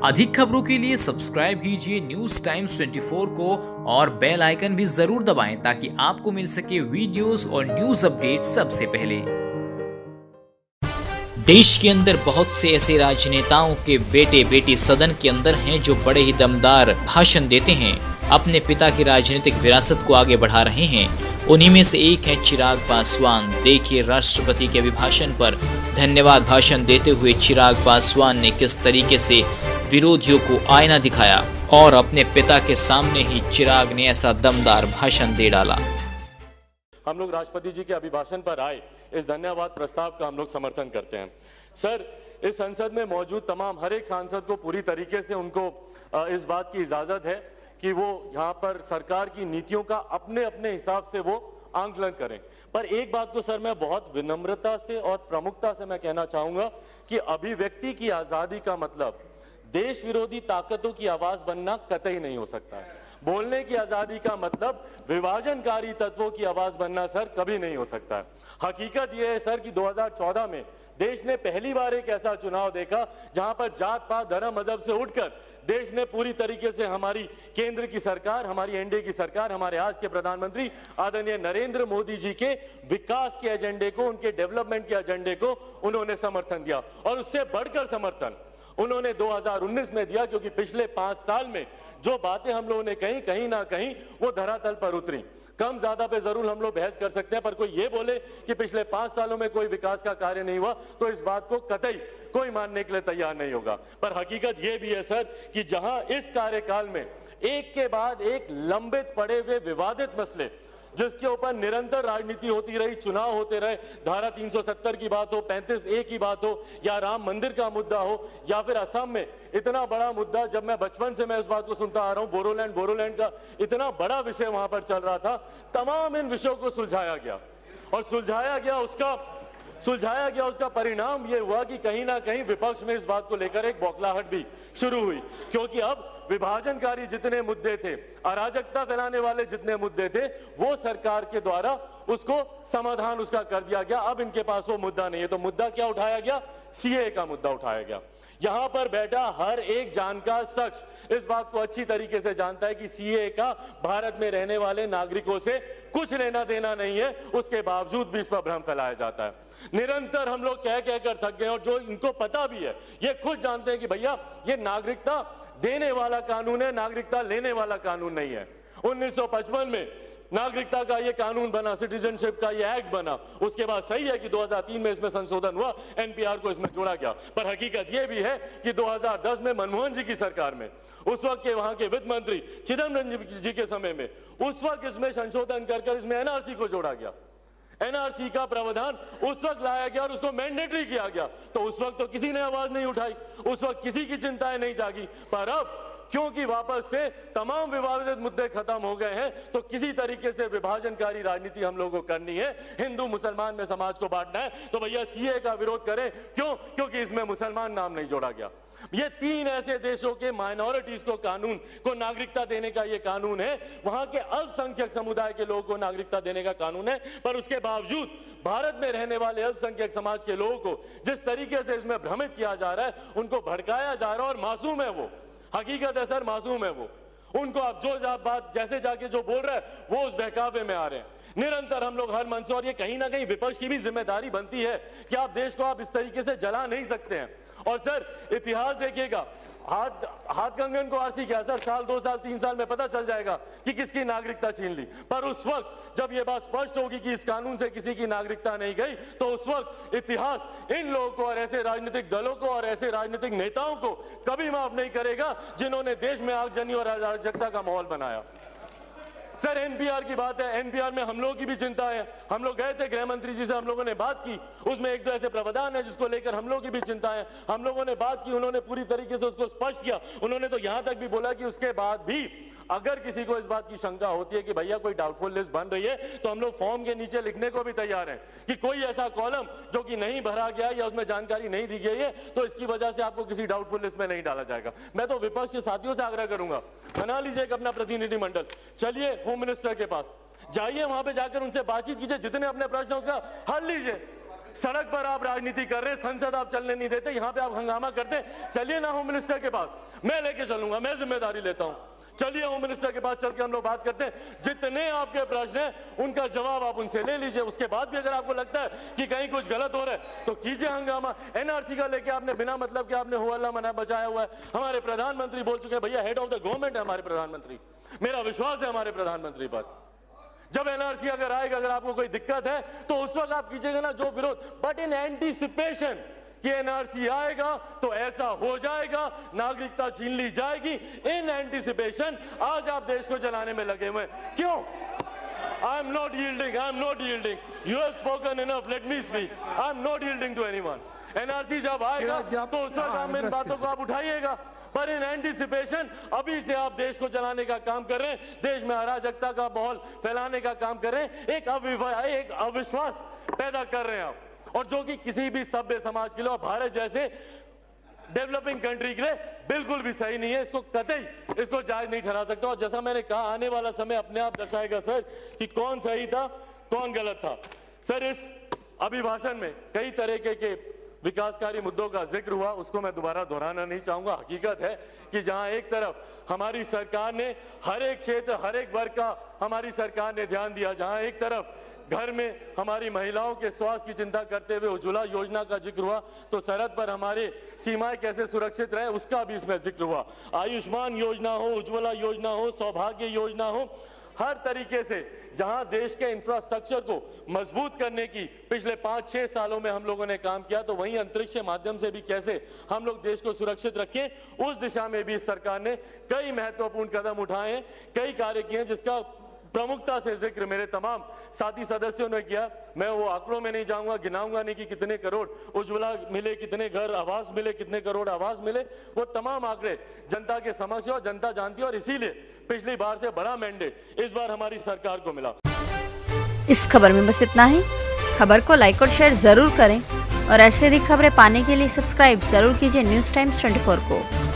अधिक खबरों के लिए सब्सक्राइब कीजिए न्यूज टाइम्स 24 को और बेल आइकन भी जरूर दबाएं ताकि आपको मिल सके वीडियोस और न्यूज अपडेट सबसे पहले। देश के अंदर बहुत से ऐसे राजनेताओं के बेटे बेटी सदन के अंदर हैं जो बड़े ही दमदार भाषण देते हैं, अपने पिता की राजनीतिक विरासत को आगे बढ़ा रहे हैं। उन्हीं में से एक है चिराग पासवान। देखिए राष्ट्रपति के अभिभाषण पर धन्यवाद भाषण देते हुए चिराग पासवान ने किस तरीके से विरोधियों को आईना दिखाया और अपने पिता के सामने ही चिराग ने ऐसा दमदार भाषण दे डाला। हम लोग राष्ट्रपति जी के अभिभाषण पर आए इस धन्यवाद प्रस्ताव का हम लोग समर्थन करते हैं। सर, इस संसद में मौजूद तमाम हर एक सांसद को पूरी तरीके से उनको इस बात की इजाजत है कि वो यहाँ पर सरकार की नीतियों का अपने अपने हिसाब से वो आंकलन करें। पर एक बात को सर मैं बहुत विनम्रता से और प्रमुखता से मैं कहना चाहूंगा कि अभिव्यक्ति की आजादी का मतलब देश विरोधी ताकतों की आवाज बनना कतई नहीं हो सकता है। बोलने की आजादी का मतलब विभाजनकारी तत्वों की आवाज बनना सर कभी नहीं हो सकता है। हकीकत यह है सर कि 2014 में देश ने पहली बार एक ऐसा चुनाव देखा जहां पर जात पात धर्म मजहब से उठकर देश ने पूरी तरीके से हमारी केंद्र की सरकार, हमारी एनडीए की सरकार, हमारे आज के प्रधानमंत्री आदरणीय नरेंद्र मोदी जी के विकास के एजेंडे को, उनके डेवलपमेंट के एजेंडे को उन्होंने समर्थन दिया। और उससे बढ़कर समर्थन उन्होंने 2019 में दिया, क्योंकि पिछले 5 साल में जो बातें हम लोगों ने कहीं कहीं ना कहीं वो धरातल पर उतरी। कम ज्यादा पे जरूर हम लोग बहस कर सकते हैं, पर कोई ये बोले कि पिछले 5 सालों में कोई विकास का कार्य नहीं हुआ तो इस बात को कतई कोई मानने के लिए तैयार नहीं होगा। पर हकीकत ये भी है सर कि जहां इस कार्यकाल में एक के बाद एक लंबित पड़े हुए विवादित मसले जिसके ऊपर निरंतर राजनीति होती रही, चुनाव होते रहे, धारा 370 की बात हो, 35A की बात हो, या राम मंदिर का मुद्दा हो, या फिर असम में इतना बड़ा मुद्दा, जब मैं बचपन से मैं इस बात को सुनता आ रहा हूं, बोरोलैंड का इतना बड़ा विषय वहां पर चल रहा था। तमाम इन विषयों को सुलझाया गया और सुलझाया गया उसका परिणाम ये हुआ कि कहीं ना कहीं विपक्ष में इस बात को लेकर एक बौखलाहट भी शुरू हुई, क्योंकि अब विभाजनकारी जितने मुद्दे थे, अराजकता फैलाने वाले जितने मुद्दे थे, वो सरकार के द्वारा उसको समाधान उसका कर दिया गया। अब इनके पास वो मुद्दा नहीं है। तो मुद्दा क्या उठाया गया? सीए का मुद्दा उठाया गया। यहां पर बैठा हर एक जानकार शख्स इस बात को अच्छी तरीके से जानता है कि सीए का भारत में रहने वाले नागरिकों से कुछ लेना देना नहीं है। उसके बावजूद भी इस पर भ्रम फैलाया जाता है। निरंतर हम लोग कह कर थक गए, और जो इनको पता भी है, ये खुद जानते हैं कि भैया ये नागरिकता देने वाला कानून है, नागरिकता लेने वाला कानून नहीं है। 1955 में नागरिकता का ये कानून बना, सिटीजनशिप का ये एक्ट बना। उसके बाद सही है कि 2003 में इसमें संशोधन हुआ, एनपीआर को इसमें जोड़ा गया। पर हकीकत ये भी है कि 2010 में मनमोहन जी की सरकार में, उस वक्त के वहां के वित्त मंत्री चिदम्बरम जी के समय में, उस वक्त इसमें संशोधन कर इसमें एनआरसी को जोड़ा गया। एनआरसी का प्रावधान उस वक्त लाया गया और उसको मैंडेटरी किया गया। तो उस वक्त तो किसी ने आवाज नहीं उठाई, उस वक्त किसी की चिंताएं नहीं जागी। पर अब क्योंकि वापस से तमाम विवादित मुद्दे खत्म हो गए हैं, तो किसी तरीके से विभाजनकारी राजनीति हम लोगों को करनी है, हिंदू मुसलमान में समाज को बांटना है, तो भैया सीए का विरोध करें। क्यों? क्योंकि इसमें मुसलमान नाम नहीं जोड़ा गया। ये 3 ऐसे देशों के माइनॉरिटीज को कानून को नागरिकता देने का ये कानून है, वहां के अल्पसंख्यक समुदाय के लोगों को नागरिकता देने का कानून है। पर उसके बावजूद भारत में रहने वाले अल्पसंख्यक समाज के लोगों को जिस तरीके से इसमें भ्रमित किया जा रहा है, उनको भड़काया जा रहा है। और मासूम है वो, हकीकत है सर, मासूम है वो। उनको आप बात जैसे जाके जो बोल रहे हैं वो उस बहकावे में आ रहे हैं। निरंतर हम लोग हर मंच, और ये कहीं ना कहीं विपक्ष की भी जिम्मेदारी बनती है कि आप देश को आप इस तरीके से जला नहीं सकते हैं। और सर इतिहास देखिएगा, हाथ कंगन को आरसी क्या सर, साल 2 साल 3 साल में पता चल जाएगा कि किसकी नागरिकता छीन ली। पर उस वक्त जब यह बात स्पष्ट होगी कि इस कानून से किसी की नागरिकता नहीं गई, तो उस वक्त इतिहास इन लोगों को और ऐसे राजनीतिक दलों को और ऐसे राजनीतिक नेताओं को कभी माफ नहीं करेगा जिन्होंने देश में आगजनी और अराजकता का माहौल बनाया। सर एनपीआर की बात है, एनपीआर में हम लोगों की भी चिंता है। हम लोग गए थे गृह मंत्री जी से, हम लोगों ने बात की, उसमें 1-2 ऐसे प्रावधान है जिसको लेकर हम लोगों की भी चिंता है। हम लोगों ने बात की, उन्होंने पूरी तरीके से उसको स्पष्ट किया। उन्होंने तो यहां तक भी बोला कि उसके बाद भी अगर किसी को इस बात की शंका होती है कि भैया कोई डाउटफुल लिस्ट बन रही है, तो हम लोग फॉर्म के नीचे लिखने को भी तैयार हैं कि कोई ऐसा कॉलम जो कि नहीं भरा गया या उसमें जानकारी नहीं दी गई है, तो इसकी वजह से आपको किसी डाउटफुल लिस्ट में नहीं डाला जाएगा। मैं तो विपक्ष के साथियों से आग्रह करूंगा, बना लीजिए एक अपना प्रतिनिधिमंडल, चलिए होम मिनिस्टर के पास जाइए, वहां पे जाकर उनसे बातचीत कीजिए, जितने अपने प्रश्न उसका हल लीजिए। सड़क पर आप राजनीति कर रहे हैं, संसद आप चलने नहीं देते, यहाँ पे आप हंगामा करते हैं। चलिए ना होम मिनिस्टर के पास, मैं लेके चलूंगा, मैं जिम्मेदारी लेता हूँ। चलिए होम मिनिस्टर के पास चल के हम लोग बात करते हैं। जितने आपके प्रश्न हैं उनका जवाब आप उनसे ले लीजिए। उसके बाद भी अगर आपको लगता है कि कहीं कुछ गलत हो रहा है तो कीजिए हंगामा। एनआरसी का लेके आपने बिना मतलब के आपने हो अल्लाह मना बचाया हुआ है। हमारे प्रधानमंत्री बोल चुके हैं, भैया हेड ऑफ द गवर्नमेंट है हमारे प्रधानमंत्री, मेरा विश्वास है हमारे प्रधानमंत्री पर। जब एनआरसी अगर आएगा, अगर आपको कोई दिक्कत है तो उस वक्त आप कीजिएगा ना जो विरोध, बट इन एंटीसिपेशन कि एनआरसी आएगा तो ऐसा हो जाएगा, नागरिकता छीन ली जाएगी, इन एंटीसिपेशन आज आप देश को जलाने में लगे हुए हैं। क्यों? I am not yielding, I am not yielding. You have spoken enough, let me speak. I am not yielding to anyone. NRC जब आएगा तो उस वक्त आप इन बातों को आप उठाइएगा, पर इन एंटीसिपेशन अभी से आप देश को चलाने का काम कर रहे हैं, देश में अराजकता का माहौल फैलाने का काम कर रहे हैं, एक अविश्वास पैदा कर रहे हैं आप, और जो कि किसी भी सभ्य समाज के लिए और भारत जैसे डेवलपिंग कंट्री के लिए बिल्कुल भी सही नहीं है। इसको कतई इसको जायज नहीं ठहरा सकता। और जैसा मैंने कहा, आने वाला समय अपने आप दर्शाएगा सर कि कौन सही था कौन गलत था। सर इस अभिभाषण में कई तरीके के विकासकारी मुद्दों का जिक्र हुआ, उसको मैं दोबारा दोहराना नहीं चाहूंगा। हकीकत है कि जहां एक तरफ हमारी सरकार ने हर एक क्षेत्र हर एक वर्ग का हमारी सरकार ने ध्यान दिया, जहां एक तरफ घर में हमारी महिलाओं के स्वास्थ्य की चिंता करते हुए उज्ज्वला योजना का जिक्र हुआ, तो सरहद पर हमारे सीमाएं कैसे सुरक्षित रहे उसका भी इसमें जिक्र हुआ। आयुष्मान योजना हो, उज्ज्वला योजना हो, सौभाग्य योजना हो, हर तरीके से जहां देश के इंफ्रास्ट्रक्चर को मजबूत करने की पिछले 5-6 सालों में हम लोगों ने काम किया, तो वहीं अंतरिक्ष के माध्यम से भी कैसे हम लोग देश को सुरक्षित रखें, उस दिशा में भी इस सरकार ने कई महत्वपूर्ण कदम उठाए हैं, कई कार्य किए हैं, जिसका प्रमुखता से जिक्र मेरे तमाम साथी सदस्यों ने किया। मैं वो आंकड़ों में नहीं जाऊंगा, गिनाऊंगा नहीं कि कितने करोड़ उज्ज्वला मिले, कितने घर आवास मिले, कितने करोड़ आवास मिले, वो तमाम आंकड़े जनता के समक्ष है और जनता जानती है। और इसीलिए पिछली बार से बड़ा मैंडेट इस बार हमारी सरकार को मिला। इस खबर में बस इतना ही। खबर को लाइक और शेयर जरूर करें और ऐसे ही खबरें पाने के लिए सब्सक्राइब जरूर कीजिए न्यूज़ टाइम्स 24 को।